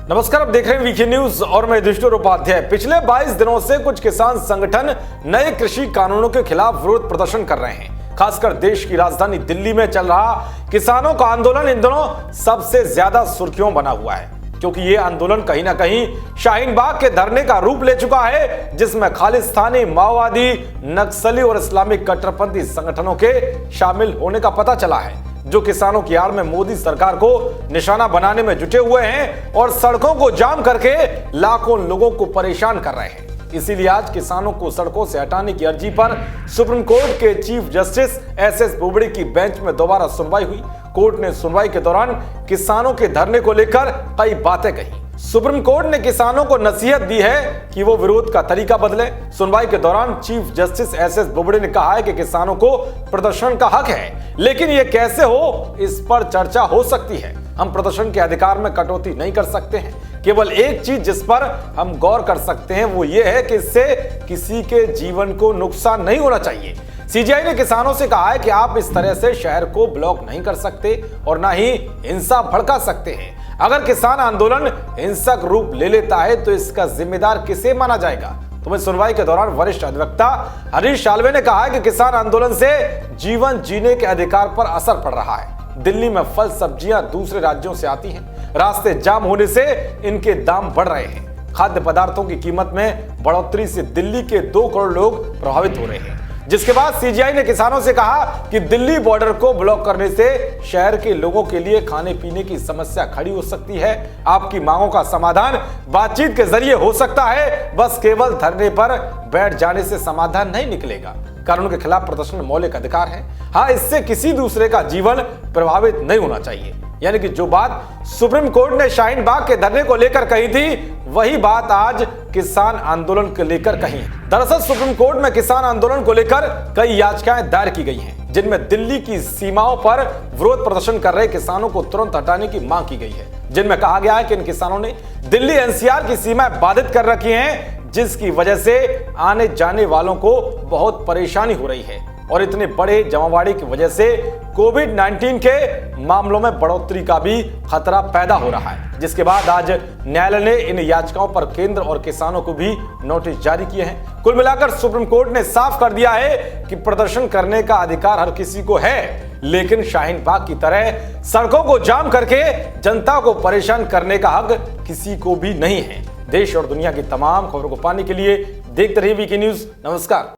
नमस्कार, आप देख रहे हैं वीके न्यूज और मैं युधिष्ठिर उपाध्याय। पिछले 22 दिनों से कुछ किसान संगठन नए कृषि कानूनों के खिलाफ विरोध प्रदर्शन कर रहे हैं। खासकर देश की राजधानी दिल्ली में चल रहा किसानों का आंदोलन इन दिनों सबसे ज्यादा सुर्खियों बना हुआ है, क्योंकि ये आंदोलन कहीं ना कहीं शाहीन बाग के धरने का रूप ले चुका है, जिसमें खालिस्तानी, माओवादी, नक्सली और इस्लामिक कट्टरपंथी संगठनों के शामिल होने का पता चला है, जो किसानों की आड़ में मोदी सरकार को निशाना बनाने में जुटे हुए हैं और सड़कों को जाम करके लाखों लोगों को परेशान कर रहे हैं। इसीलिए आज किसानों को सड़कों से हटाने की अर्जी पर सुप्रीम कोर्ट के चीफ जस्टिस एस बोबड़े की बेंच में दोबारा सुनवाई हुई। कोर्ट ने सुनवाई के दौरान किसानों के धरने को लेकर कई बातें कही। सुप्रीम कोर्ट ने किसानों को नसीहत दी है कि वो विरोध का तरीका बदले। सुनवाई के दौरान चीफ जस्टिस एस बोबड़े ने कहा है कि किसानों को प्रदर्शन का हक है, लेकिन ये कैसे हो, इस पर चर्चा हो सकती है। हम प्रदर्शन के अधिकार में कटौती नहीं कर सकते हैं। केवल एक चीज जिस पर हम गौर कर सकते हैं वो ये है कि इससे किसी के जीवन को नुकसान नहीं होना चाहिए। सीजीआई ने किसानों से कहा है कि आप इस तरह से शहर को ब्लॉक नहीं कर सकते और ना ही हिंसा भड़का सकते हैं। अगर किसान आंदोलन हिंसक रूप ले लेता है तो इसका जिम्मेदार किसे माना जाएगा? तो सुनवाई के दौरान वरिष्ठ अधिवक्ता हरीश साल्वे ने कहा है कि किसान आंदोलन से जीवन जीने के अधिकार पर असर पड़ रहा है। दिल्ली में फल सब्जियां दूसरे राज्यों से आती हैं, रास्ते जाम होने से इनके दाम बढ़ रहे हैं। खाद्य पदार्थों की कीमत में बढ़ोतरी से दिल्ली के 2 करोड़ लोग प्रभावित हो रहे हैं। जिसके बाद सीजीआई ने किसानों से कहा कि दिल्ली बॉर्डर को ब्लॉक करने से शहर के लोगों के लिए खाने पीने की समस्या खड़ी हो सकती है। आपकी मांगों का समाधान बातचीत के जरिए हो सकता है, बस केवल धरने पर बैठ जाने से समाधान नहीं निकलेगा। कानून के खिलाफ प्रदर्शन मौलिक अधिकार है। हाँ, इससे किसी दूसरे का जीवन प्रभावित नहीं होना चाहिए। यानी कि जो बात सुप्रीम कोर्ट ने शाहीन बाग के धरने को लेकर कही थी, वही बात आज किसान आंदोलन को लेकर कही है। दरअसल सुप्रीम कोर्ट में किसान आंदोलन को लेकर कई याचिकाएं दायर की गई हैं, जिनमें दिल्ली की सीमाओं पर विरोध प्रदर्शन कर रहे किसानों को तुरंत हटाने की मांग की गई है, जिनमें कहा गया है कि इन किसानों ने दिल्ली एनसीआर की सीमाएं बाधित कर रखी हैं, जिसकी वजह से आने जाने वालों को बहुत परेशानी हो रही है और इतने बड़े जमावाड़ी की वजह से कोविड-19 के मामलों में बढ़ोतरी का भी खतरा पैदा हो रहा है। जिसके बाद आज न्यायालय ने इन याचिकाओं पर केंद्र और किसानों को भी नोटिस जारी किए हैं। कुल मिलाकर सुप्रीम कोर्ट ने साफ कर दिया है कि प्रदर्शन करने का अधिकार हर किसी को है, लेकिन शाहीन बाग की तरह सड़कों को जाम करके जनता को परेशान करने का हक किसी को भी नहीं है। देश और दुनिया की तमाम खबरों को पाने के लिए देखते रहिए वीके न्यूज। नमस्कार।